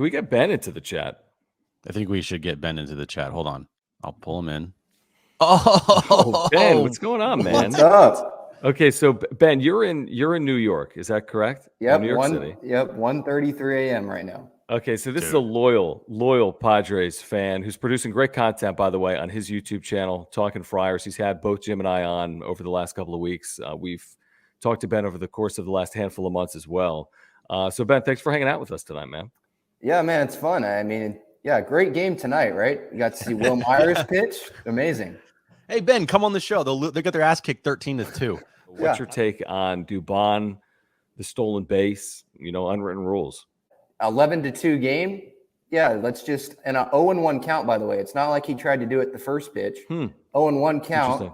can we get Ben into the chat? I think we should get Ben into the chat. Hold on. I'll pull him in. Oh, Ben, what's going on, man? What's up? Okay, so Ben, you're in New York, is that correct? Yep, New York City. Yep, 1:33 a.m. right now. Okay, so this is a loyal Padres fan who's producing great content, by the way, on his YouTube channel, Talking Friars. He's had both Jim and I on over the last couple of weeks. We've talked to Ben over the course of the last handful of months as well. So Ben, thanks for hanging out with us tonight, man. Yeah, man, it's fun. I mean, yeah, great game tonight, right? You got to see Will Myers pitch. Amazing. Hey, Ben, come on the show. They got their ass kicked 13-2. What's your take on Dubon, the stolen base, unwritten rules? 11-2 game. Yeah, let's just – and an 0-1 count, by the way. It's not like he tried to do it the first pitch. 0-1 count.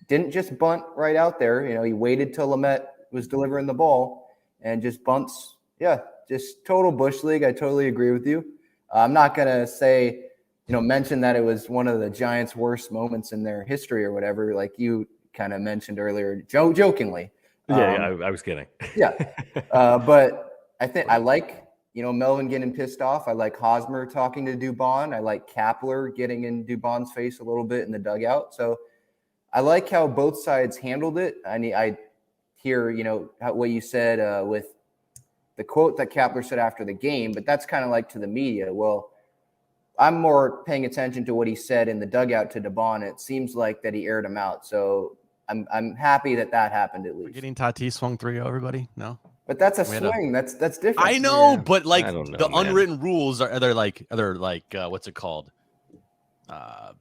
Didn't just bunt right out there. He waited till Lamet was delivering the ball and just bunts. Yeah, just total Bush League. I totally agree with you. I'm not going to say – mention that it was one of the Giants' worst moments in their history or whatever, like you kind of mentioned earlier, jokingly. I was kidding. Yeah. But I think I like, Melvin getting pissed off. I like Hosmer talking to Dubon. I like Kapler getting in Dubon's face a little bit in the dugout. So I like how both sides handled it. I hear, what you said with the quote that Kapler said after the game, but that's kind of like to the media. Well, I'm more paying attention to what he said in the dugout to Dubon. It seems like that he aired him out. So I'm happy that happened at least. We're getting Tatis swung 3-0, everybody? No? But that's a swing. That's different. I know, but I don't know, the man. unwritten rules are like what's it called? I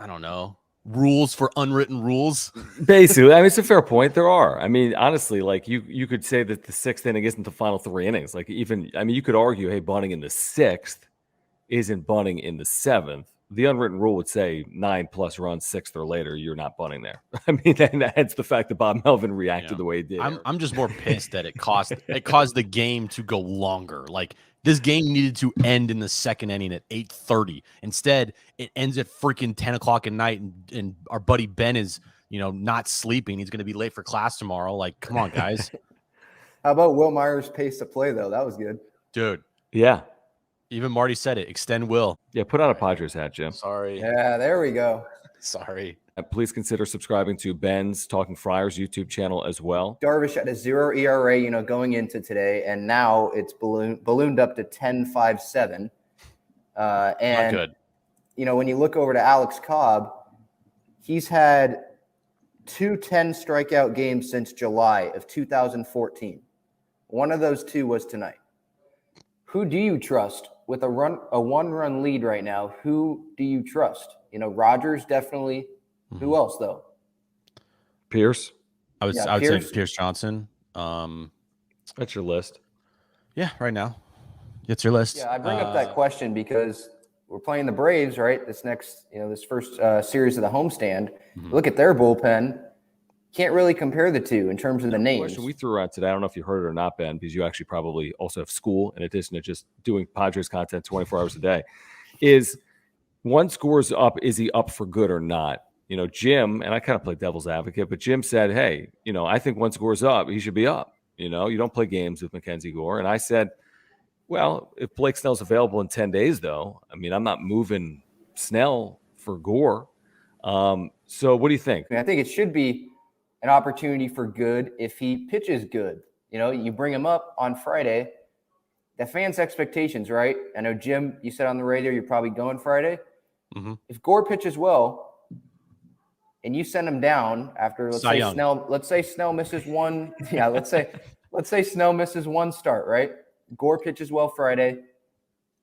don't know. Rules for unwritten rules. Basically, it's a fair point. There are. Honestly, like you could say that the sixth inning isn't the final 3 innings. Like you could argue, hey, bunting in the sixth isn't bunting in the seventh. The unwritten rule would say 9+ runs, sixth or later, you're not bunting there. And that's the fact that Bob Melvin reacted the way he did. I'm just more pissed that it caused the game to go longer. Like this game needed to end in the second inning at 8:30. Instead, it ends at freaking 10 o'clock at night, and our buddy Ben is not sleeping. He's going to be late for class tomorrow. Like, come on, guys. How about Will Myers' pace of play though? That was good, dude. Yeah. Even Marty said it. Extend Will. Yeah, put on a Padres hat, Jim. Sorry. Yeah, there we go. Sorry. Please consider subscribing to Ben's Talking Friars YouTube channel as well. Darvish had a 0 ERA, going into today, and now it's ballooned up to 10.57. And not good. When you look over to Alex Cobb, he's had 2 10 strikeout games since July of 2014. One of those 2 was tonight. Who do you trust with a 1-run lead right now? Who do you trust? Rogers definitely. Mm-hmm. Who else though? Pierce. I would say Pierce Johnson. That's your list. Yeah, right now. It's your list. Yeah, I bring up that question because we're playing the Braves, right? This next, this first series of the homestand. Mm-hmm. Look at their bullpen. Can't really compare the two in terms of the names. Question we threw out today, I don't know if you heard it or not, Ben, because you actually probably also have school in addition to just doing Padres content 24 hours a day, is once Gore's up, is he up for good or not? Jim, and I kind of play devil's advocate, but Jim said, hey, I think once Gore's up, he should be up. You don't play games with Mackenzie Gore. And I said, well, if Blake Snell's available in 10 days, though, I'm not moving Snell for Gore. So what do you think? I think it should be an opportunity for good if he pitches good. You bring him up on Friday, the fans' expectations, right? I know, Jim, you said on the radio you're probably going Friday. Mm-hmm. If Gore pitches well and you send him down after, let's say Snell misses one. Yeah, let's say Snell misses one start, right? Gore pitches well Friday.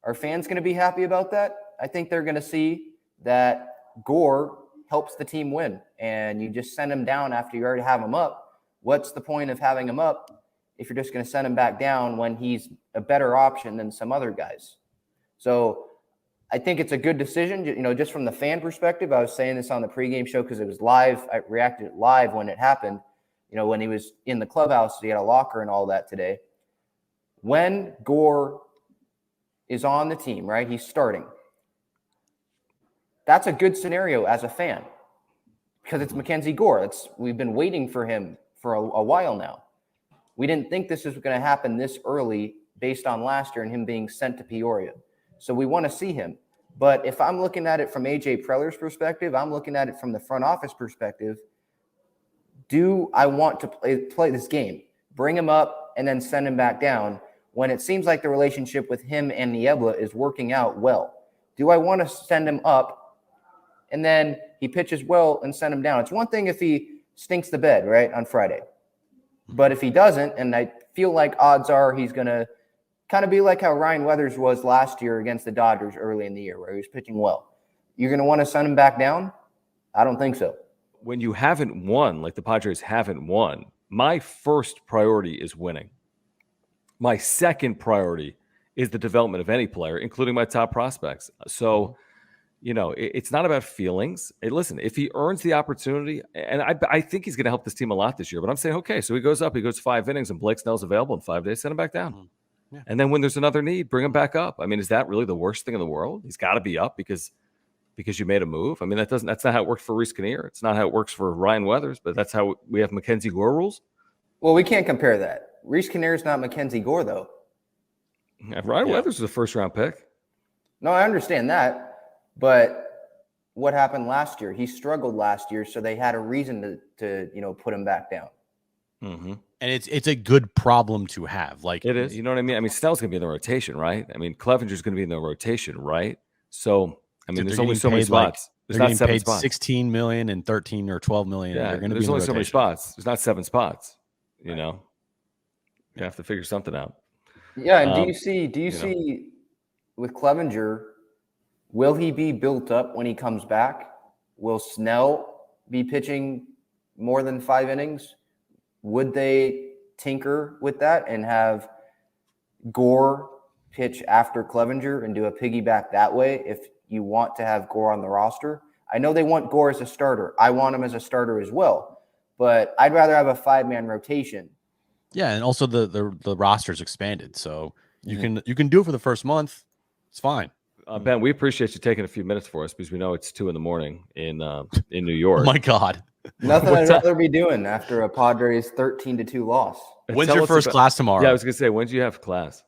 Are fans going to be happy about that? I think they're going to see that Gore helps the team win, and you just send him down after you already have him up. What's the point of having him up if you're just going to send him back down when he's a better option than some other guys? So I think it's a good decision, just from the fan perspective. I was saying this on the pregame show because it was live. I reacted live when it happened, when he was in the clubhouse, he had a locker and all that today. When Gore is on the team, right, he's starting. That's a good scenario as a fan because it's Mackenzie Gore. We've been waiting for him for a while now. We didn't think this was going to happen this early based on last year and him being sent to Peoria. So we want to see him. But if I'm looking at it from AJ Preller's perspective, I'm looking at it from the front office perspective. Do I want to play this game? Bring him up and then send him back down when it seems like the relationship with him and Niebla is working out well? Do I want to send him up and then he pitches well and send him down? It's one thing if he stinks the bed, right, on Friday. But if he doesn't, and I feel like odds are he's going to kind of be like how Ryan Weathers was last year against the Dodgers early in the year where he was pitching well. You're going to want to send him back down? I don't think so. When you haven't won, like the Padres haven't won, my first priority is winning. My second priority is the development of any player, including my top prospects. So, it's not about feelings. Listen, if he earns the opportunity, and I think he's going to help this team a lot this year, but I'm saying, okay, so he goes 5 innings and Blake Snell's available in 5 days, send him back down. Yeah. And then when there's another need, bring him back up. I mean, is that really the worst thing in the world? He's got to be up because you made a move. I mean, that's not how it worked for Reese Kinnear. It's not how it works for Ryan Weathers, but that's how we have Mackenzie Gore rules. Well, we can't compare that. Reese Kinnear is not Mackenzie Gore, though. Yeah, Ryan Weathers was a first-round pick. No, I understand that. But what happened last year? He struggled last year, so they had a reason to put him back down. Mm-hmm. And it's a good problem to have. Like it is. You know what I mean? I mean, Snell's going to be in the rotation, right? I mean, Clevenger's going to be in the rotation, right? So, I mean, there's only so many spots. There's not 7 spots. $16 million and 13 or 12 million. Yeah, there's only so many spots. There's not 7 spots. You have to figure something out. Yeah, and do you see with Clevenger, will he be built up when he comes back? Will Snell be pitching more than 5 innings? Would they tinker with that and have Gore pitch after Clevenger and do a piggyback that way if you want to have Gore on the roster? I know they want Gore as a starter. I want him as a starter as well. But I'd rather have a 5-man rotation. Yeah, and also the roster's expanded. So you can do it for the first month. It's fine. Ben, we appreciate you taking a few minutes for us because we know it's 2 a.m. in New York. Oh my God. Nothing I'd rather be doing after a Padres 13-2 loss. When's your first class tomorrow? Yeah, I was gonna say, when do you have class?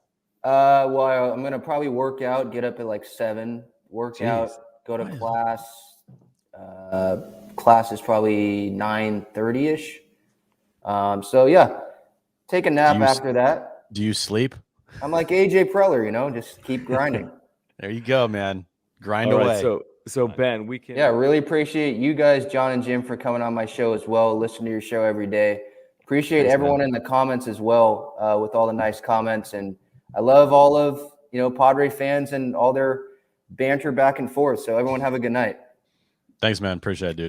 Well, I'm gonna probably work out, get up at like 7, work out, go to class. Class is probably 9:30ish. So yeah, take a nap after that. Do you sleep? I'm like AJ Preller, just keep grinding. There you go, man. Grind All away. Right, so Ben, we can. Yeah, really appreciate you guys, John and Jim, for coming on my show as well. Listen to your show every day. Appreciate everyone in the comments as well with all the nice comments. And I love all of, Padre fans and all their banter back and forth. So everyone have a good night. Thanks, man. Appreciate it, dude.